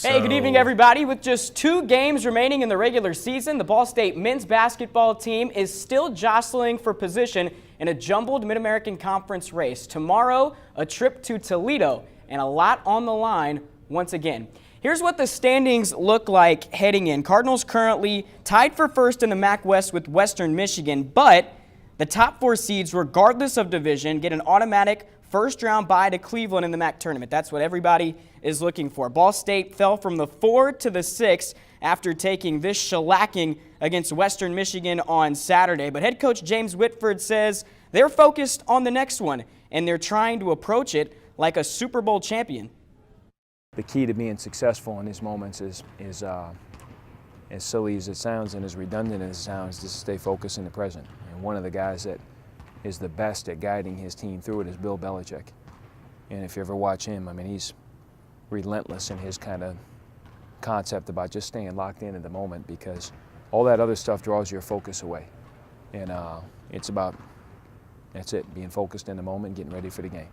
Hey, good evening, everybody. With just 2 games remaining in the regular season, the Ball State men's basketball team is still jostling for position in a jumbled Mid-American Conference race. Tomorrow, a trip to Toledo, and a lot on the line once again. Here's what the standings look like heading in. Cardinals currently tied for first in the MAC West with Western Michigan, but the top 4 seeds, regardless of division, get an automatic first-round bye to Cleveland in the MAC tournament. That's what everybody is looking for. Ball State fell from the 4 to the 6 after taking this shellacking against Western Michigan on Saturday. But head coach James Whitford says they're focused on the next one, and they're trying to approach it like a Super Bowl champion. The key to being successful in these moments is as silly as it sounds and as redundant as it sounds, to stay focused in the present. And one of the guys that is the best at guiding his team through it is Bill Belichick. And if you ever watch him, I mean, he's relentless in his kind of concept about just staying locked in at the moment, because all that other stuff draws your focus away. And it's about, that's it, being focused in the moment, getting ready for the game.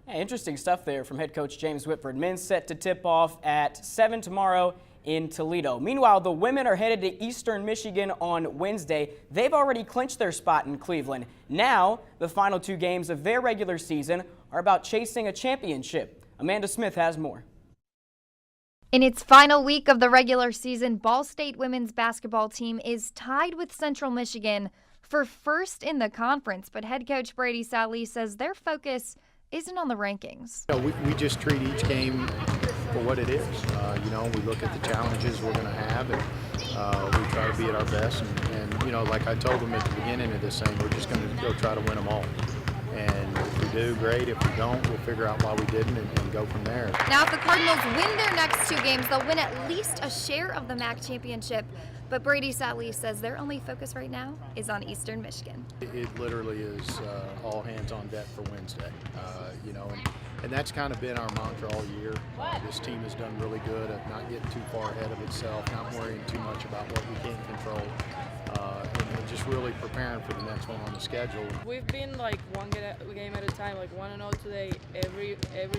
Hey, interesting stuff there from head coach James Whitford. Men's set to tip off at 7 tomorrow in Toledo. Meanwhile, the women are headed to Eastern Michigan on Wednesday. They've already clinched their spot in Cleveland. Now, the final 2 games of their regular season are about chasing a championship. Amanda Smith has more. In its final week of the regular season, Ball State women's basketball team is tied with Central Michigan for first in the conference, but head coach Brady Sallee says their focus isn't on the rankings. We just treat each game for what it is. We look at the challenges we're going to have, and we try to be at our best. And like I told them at the beginning of this thing, we're just going to go try to win them all. And if we do, great. If we don't, we'll figure out why we didn't and go from there. Now, if the Cardinals win their next 2 games, they'll win at least a share of the MAC championship. But Brady Sallee says their only focus right now is on Eastern Michigan. It literally is all hands on deck for Wednesday. And that's kind of been our mantra all year. This team has done really good at not getting too far ahead of itself, not worrying too much about what we can't control, and just really preparing for the next one on the schedule. We've been like one game at a time, like 1-0 today every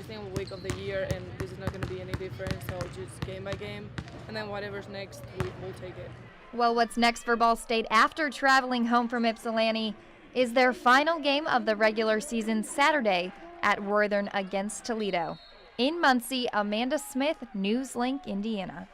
single week of the year, and this is not going to be any different. So just game by game, and then whatever's next, we'll take it. Well, what's next for Ball State after traveling home from Ypsilanti is their final game of the regular season Saturday at Worthern against Toledo. In Muncie, Amanda Smith, NewsLink, Indiana.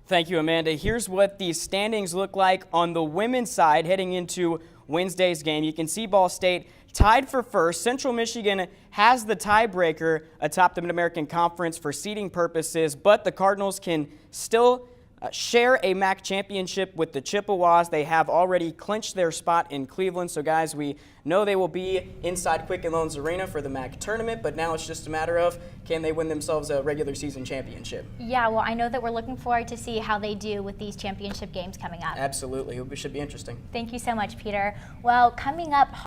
Thank you, Amanda. Here's what the standings look like on the women's side heading into Wednesday's game. You can see Ball State tied for first. Central Michigan has the tiebreaker atop the Mid-American Conference for seeding purposes, but the Cardinals can still share a MAC championship with the Chippewas. They have already clinched their spot in Cleveland. So, guys, we know they will be inside Quicken Loans Arena for the MAC tournament, but now it's just a matter of, can they win themselves a regular season championship? Yeah, well, I know that we're looking forward to see how they do with these championship games coming up. Absolutely. It should be interesting. Thank you so much, Peter. Well, coming up